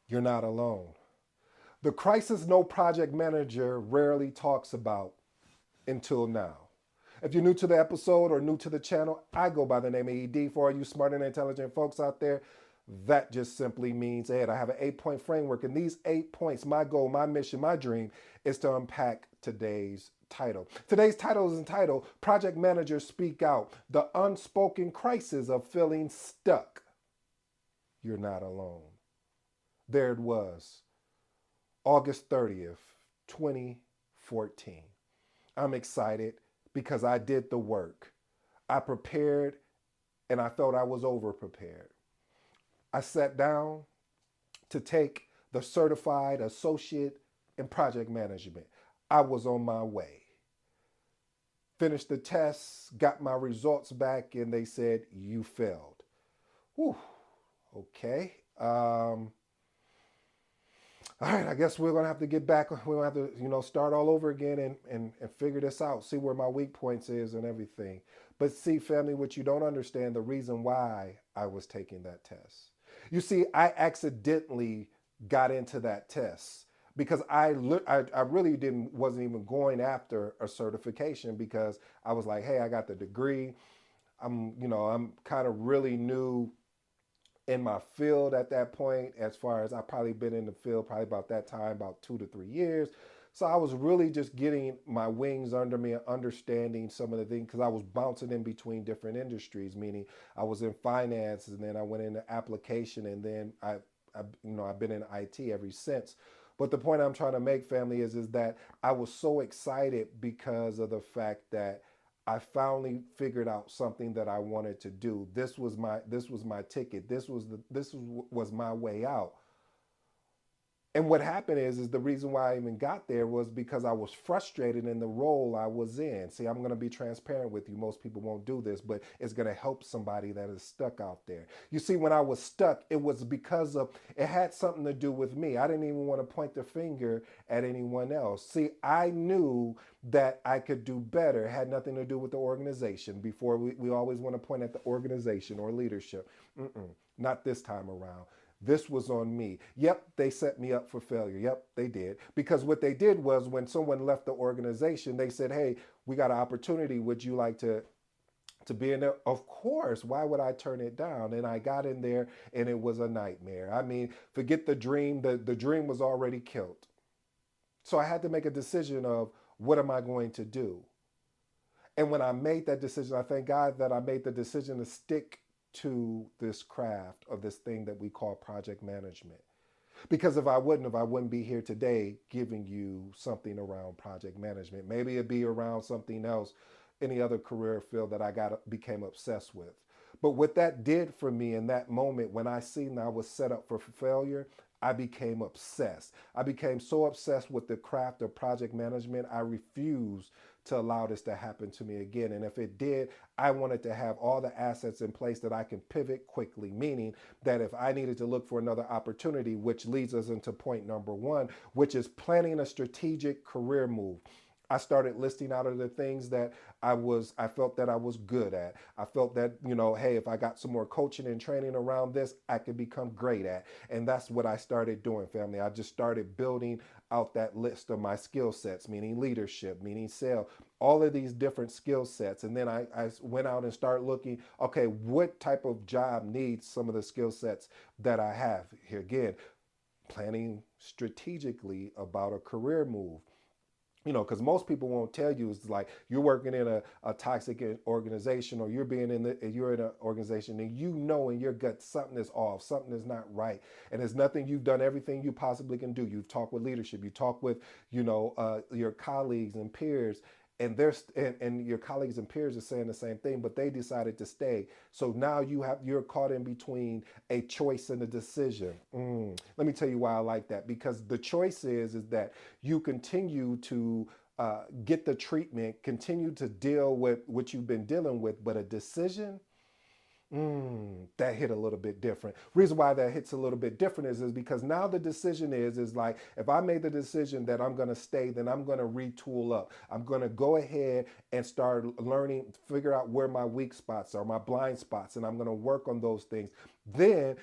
You're not alone. The crisis no project manager rarely talks about until now. If you're new to the episode or new to the channel, I go by the name of ED. For all you smart and intelligent folks out there, that just simply means Ed. I have an 8 point framework, and these 8 points, my goal, my mission, my dream, is to unpack today's title. Today's title is entitled Project Managers Speak Out, the Unspoken Crisis of Feeling Stuck. You're not alone. There it was, August 30th, 2014. I'm excited because I did the work. I prepared and I felt I was over prepared. I sat down to take the certified associate in project management. I was on my way. Finished the tests, got my results back, and they said, you failed. Whew, okay. All right, I guess we're gonna have to get back. We're gonna have to, start all over again and figure this out, see where my weak points is and everything. But see, family, what you don't understand, the reason why I was taking that test. You see, I accidentally got into that test because I really wasn't even going after a certification because I was like, hey, I got the degree. I'm kind of really new in my field at that point, as far as I probably been in the field probably about that time, about 2 to 3 years. So I was really just getting my wings under me and understanding some of the things because I was bouncing in between different industries, meaning I was in finance and then I went into application and then I've been in IT ever since. But the point I'm trying to make, family, is that I was so excited because of the fact that I finally figured out something that I wanted to do. This was my ticket. This was my way out. And what happened is the reason why I even got there was because I was frustrated in the role I was in. See, I'm going to be transparent with you. Most people won't do this, but it's going to help somebody that is stuck out there. You see, when I was stuck, it was because of, it had something to do with me. I didn't even want to point the finger at anyone else. See, I knew that I could do better. It had nothing to do with the organization. Before we always want to point at the organization or leadership. Not this time around. This was on me. Yep, they set me up for failure. Yep, they did. Because what they did was when someone left the organization, they said, hey, we got an opportunity. Would you like to be in there? Of course. Why would I turn it down? And I got in there and it was a nightmare. I mean, forget the dream. The dream was already killed. So I had to make a decision of what am I going to do? And when I made that decision, I thank God that I made the decision to stick to this craft of this thing that we call project management. Because if I wouldn't be here today giving you something around project management. Maybe it'd be around something else, any other career field that I became obsessed with. But what that did for me in that moment when I seen I was set up for failure, I became obsessed. I became so obsessed with the craft of project management, I refused to allow this to happen to me again. And if it did, I wanted to have all the assets in place that I can pivot quickly, meaning that if I needed to look for another opportunity, which leads us into point number one, which is planning a strategic career move. I started listing out of the things that I felt that I was good at. I felt that, hey, if I got some more coaching and training around this, I could become great at. And that's what I started doing, family. I just started building out that list of my skill sets, meaning leadership, meaning sales, all of these different skill sets. And then I went out and started looking, okay, what type of job needs some of the skill sets that I have? Here again, planning strategically about a career move. Because most people won't tell you, it's like you're working in a toxic organization, or you're in an organization and in your gut something is off, something is not right, and there's nothing. You've done everything you possibly can do. You've talked with leadership, you talk with your colleagues and peers, and and your colleagues and peers are saying the same thing, but they decided to stay. So now you're caught in between a choice and a decision. Let me tell you why I like that, because the choice is that you continue to get the treatment, continue to deal with what you've been dealing with, but a decision, that hit a little bit different. Reason why that hits a little bit different is because now the decision is like, if I made the decision that I'm going to stay, then I'm going to retool up. I'm going to go ahead and start learning, figure out where my weak spots are, my blind spots, and I'm going to work on those things. Then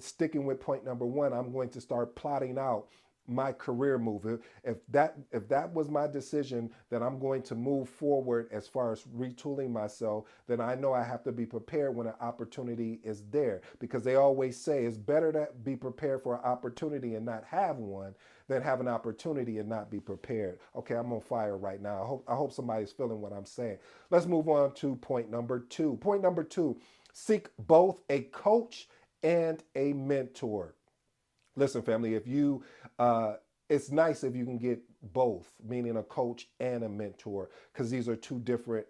sticking with point number one, I'm going to start plotting out my career move. If that was my decision that I'm going to move forward as far as retooling myself, then I know I have to be prepared when an opportunity is there, because they always say it's better to be prepared for an opportunity and not have one than have an opportunity and not be prepared. Okay, I'm on fire right now. I hope somebody's feeling what I'm saying. Let's move on to point number two. Point number two: seek both a coach and a mentor. Listen, family, if you, it's nice if you can get both, meaning a coach and a mentor, because these are two different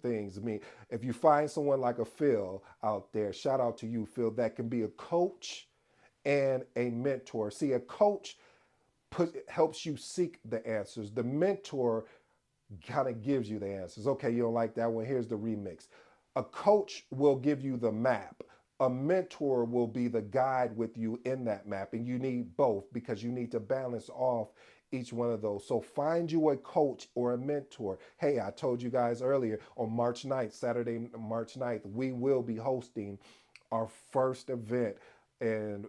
things. I mean, if you find someone like a Phil out there, shout out to you, Phil, that can be a coach and a mentor. See, a coach helps you seek the answers. The mentor kind of gives you the answers. Okay, you don't like that one. Here's the remix. A coach will give you the map. A mentor will be the guide with you in that map. And you need both, because you need to balance off each one of those. So find you a coach or a mentor. Hey, I told you guys earlier, on March 9th, Saturday, March 9th, we will be hosting our first event, and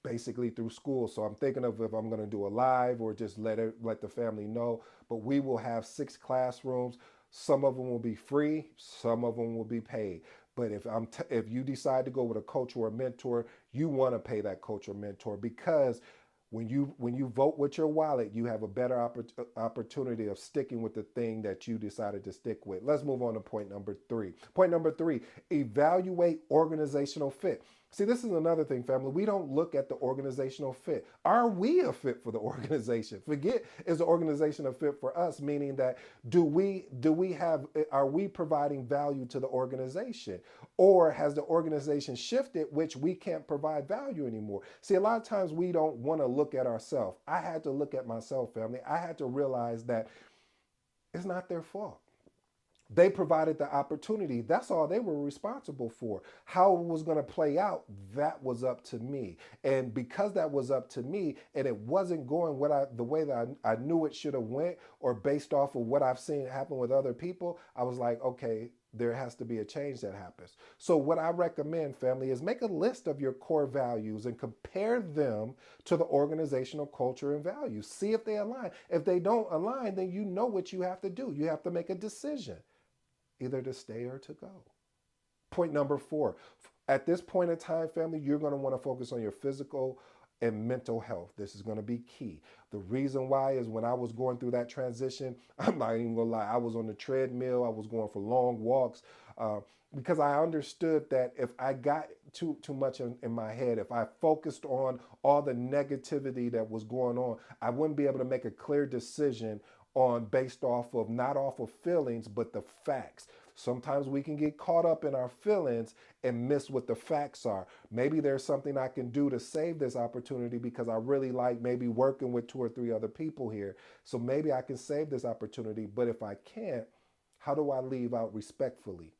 basically through school. So I'm thinking of if I'm going to do a live or just let the family know. But we will have 6 classrooms. Some of them will be free, some of them will be paid. But if you decide to go with a coach or a mentor, you want to pay that coach or mentor, because when you vote with your wallet, you have a better opportunity of sticking with the thing that you decided to stick with. Let's move on to point number three. Point number three: evaluate organizational fit. See, this is another thing, family. We don't look at the organizational fit. Are we a fit for the organization? Forget, is the organization a fit for us? Meaning that, are we providing value to the organization? Or has the organization shifted, which we can't provide value anymore? See, a lot of times we don't want to look at ourselves. I had to look at myself, family. I had to realize that it's not their fault. They provided the opportunity. That's all they were responsible for. How it was going to play out, that was up to me. And because that was up to me, and it wasn't going the way that I knew it should have went, or based off of what I've seen happen with other people, I was like, okay, there has to be a change that happens. So what I recommend, family, is make a list of your core values and compare them to the organizational culture and values. See if they align. If they don't align, then you know what you have to do. You have to make a decision, either to stay or to go. Point number four: at this point in time, family, you're going to want to focus on your physical and mental health. This is going to be key. The reason why is, when I was going through that transition, I'm not even going to lie, I was on the treadmill, I was going for long walks, because I understood that if I got too much in my head, if I focused on all the negativity that was going on, I wouldn't be able to make a clear decision on based off of, not off of feelings, but the facts. Sometimes we can get caught up in our feelings and miss what the facts are. Maybe there's something I can do to save this opportunity, because I really like maybe working with 2 or 3 other people here. So maybe I can save this opportunity. But if I can't, how do I leave out respectfully?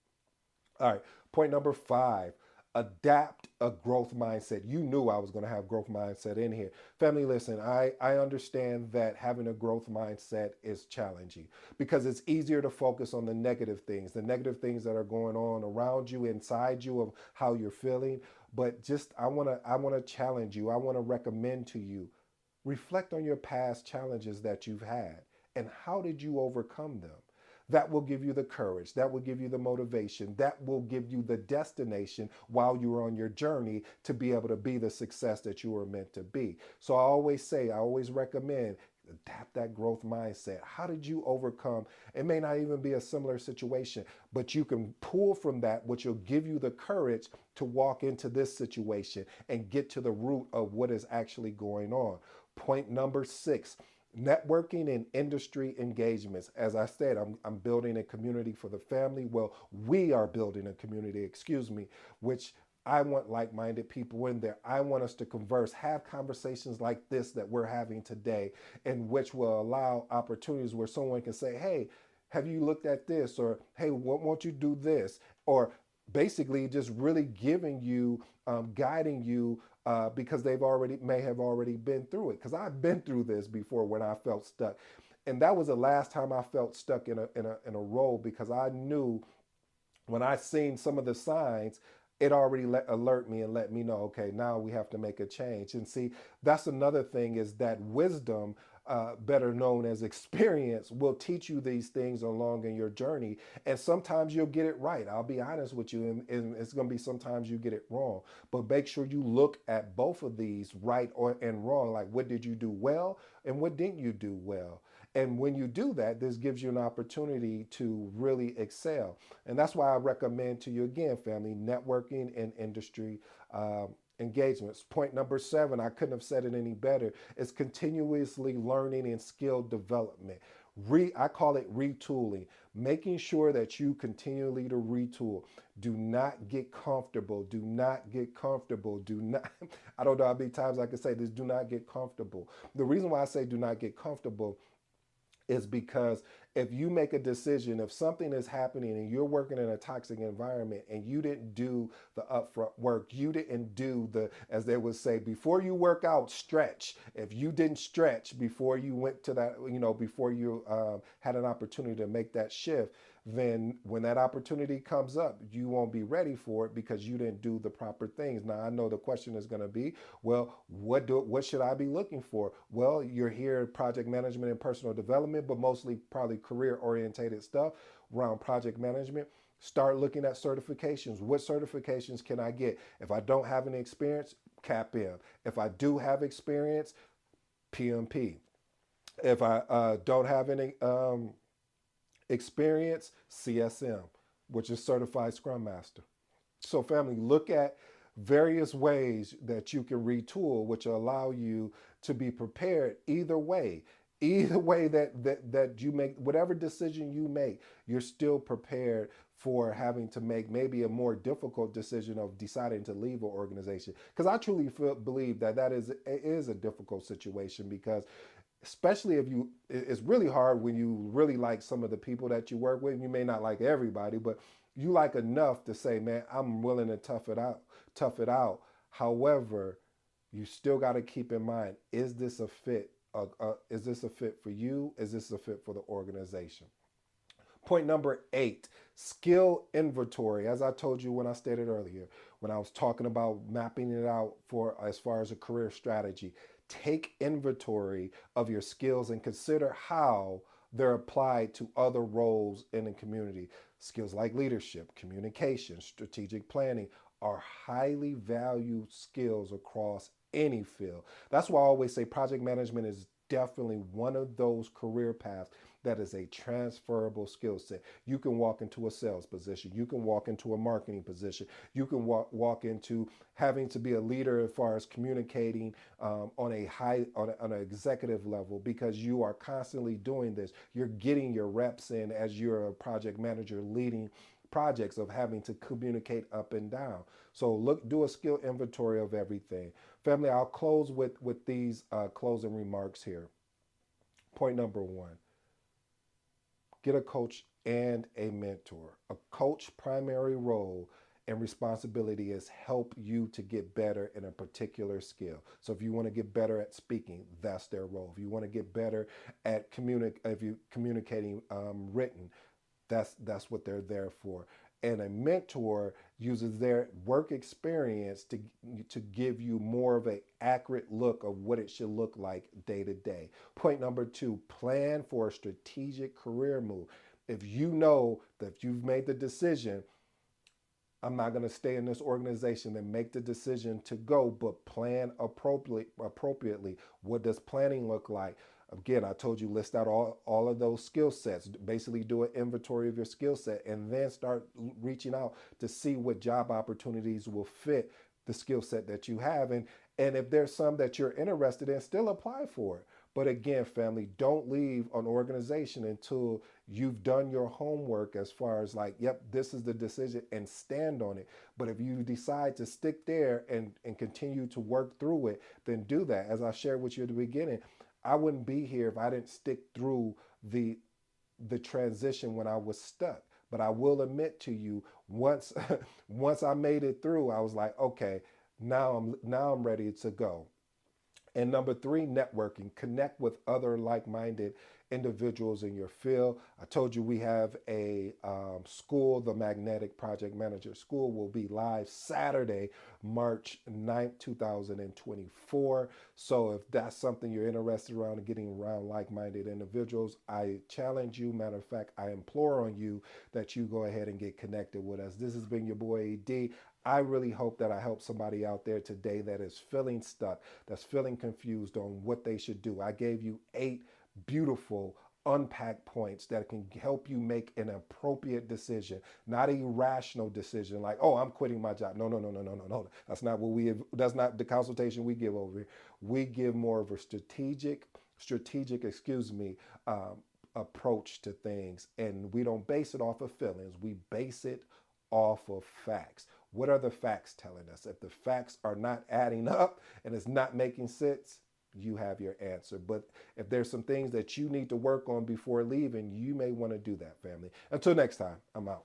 All right, point number five: adapt a growth mindset. You knew I was going to have growth mindset in here. Family, listen, I understand that having a growth mindset is challenging, because it's easier to focus on the negative things that are going on around you, inside you, of how you're feeling. But just, I want to challenge you. I want to recommend to you, reflect on your past challenges that you've had, and how did you overcome them? That will give you the courage. That will give you the motivation. That will give you the destination while you're on your journey, to be able to be the success that you were meant to be. So I always recommend, adapt that growth mindset. How did you overcome? It may not even be a similar situation, but you can pull from that, which will give you the courage to walk into this situation and get to the root of what is actually going on. Point number six: networking and industry engagements. As I said, I'm building a community for the family. Well, we are building a community, which I want like-minded people in there. I want us to converse, have conversations like this that we're having today, in which will allow opportunities where someone can say, hey, have you looked at this? Or, hey, won't you do this? Or basically just really giving you, guiding you, because they've already may have already been through it. Because I've been through this before when I felt stuck, and that was the last time I felt stuck in a role, because I knew, when I seen some of the signs, it already alert me and let me know, okay, now we have to make a change. And see, that's another thing, is that wisdom, better known as experience, will teach you these things along in your journey. And sometimes you'll get it right. I'll be honest with you. And it's going to be sometimes you get it wrong. But make sure you look at both of these, right and wrong. Like, what did you do well and what didn't you do well? And when you do that, this gives you an opportunity to really excel. And that's why I recommend to you, again, family, networking and industry engagements. Point number 7, I couldn't have said it any better, is continuously learning and skill development. I call it retooling, making sure that you continually to retool. Do not get comfortable. Do not get comfortable. Do not, I don't know how many times I can say this, do not get comfortable. The reason why I say do not get comfortable is because if you make a decision, if something is happening and you're working in a toxic environment and you didn't do the upfront work, you didn't do the, as they would say, before you work out, stretch. If you didn't stretch before you went to that, before you had an opportunity to make that shift, then when that opportunity comes up, you won't be ready for it because you didn't do the proper things. Now, I know the question is going to be, well, what should I be looking for? Well, you're here project management and personal development, but mostly probably career orientated stuff around project management. Start looking at certifications. What certifications can I get? If I don't have any experience, CAPM. If I do have experience, PMP. If I don't have any experience, CSM, which is Certified Scrum Master. So, family, look at various ways that you can retool, which allow you to be prepared either way. Either way that you make, whatever decision you make, you're still prepared for having to make maybe a more difficult decision of deciding to leave an organization. Because I truly believe that is a difficult situation, because especially if you, it's really hard when you really like some of the people that you work with. You may not like everybody, but you like enough to say, man, I'm willing to tough it out. However, you still got to keep in mind, is this a fit? Is this a fit for you? Is this a fit for the organization? Point number 8, skill inventory. As I told you when I stated earlier, when I was talking about mapping it out for as far as a career strategy, take inventory of your skills and consider how they're applied to other roles in the community. Skills like leadership, communication, strategic planning are highly valued skills across any field. That's why I always say project management is definitely one of those career paths that is a transferable skill set. You can walk into a sales position. You can walk into a marketing position. You can walk into having to be a leader as far as communicating on a high, on an executive level, because you are constantly doing this. You're getting your reps in as you're a project manager leading projects of having to communicate up and down. So do a skill inventory of everything. Family, I'll close with these closing remarks here. Point number 1, get a coach and a mentor. A coach primary role and responsibility is help you to get better in a particular skill. So if you want to get better at speaking, that's their role. If you want to get better at communicating written, that's what they're there for. And a mentor uses their work experience to give you more of an accurate look of what it should look like day to day. Point number 2, plan for a strategic career move. If you know that you've made the decision, I'm not going to stay in this organization, and make the decision to go, but plan appropriately. What does planning look like? Again, I told you, list out all of those skill sets. Basically, do an inventory of your skill set and then start reaching out to see what job opportunities will fit the skill set that you have. And if there's some that you're interested in, still apply for it. But again, family, don't leave an organization until you've done your homework as far as like, yep, this is the decision, and stand on it. But if you decide to stick there and continue to work through it, then do that. As I shared with you at the beginning, I wouldn't be here if I didn't stick through the transition when I was stuck. But I will admit to you, once once I made it through, I was like, okay, now I'm ready to go. And number three, networking. Connect with other like minded individuals in your field. I told you we have a school, the Magnetic Project Manager School will be live Saturday, March 9th, 2024. So if that's something you're interested around and getting around like minded individuals, I challenge you. Matter of fact, I implore on you that you go ahead and get connected with us. This has been your boy AD. I really hope that I help somebody out there today that is feeling stuck, that's feeling confused on what they should do. I gave you 8 beautiful unpack points that can help you make an appropriate decision, not a irrational decision like, oh, I'm quitting my job. No, no, no, no, no, no, no. That's not what we have, that's not the consultation we give over here. We give more of a strategic, approach to things. And we don't base it off of feelings. We base it off of facts. What are the facts telling us? If the facts are not adding up and it's not making sense, you have your answer. But if there's some things that you need to work on before leaving, you may want to do that, family. Until next time, I'm out.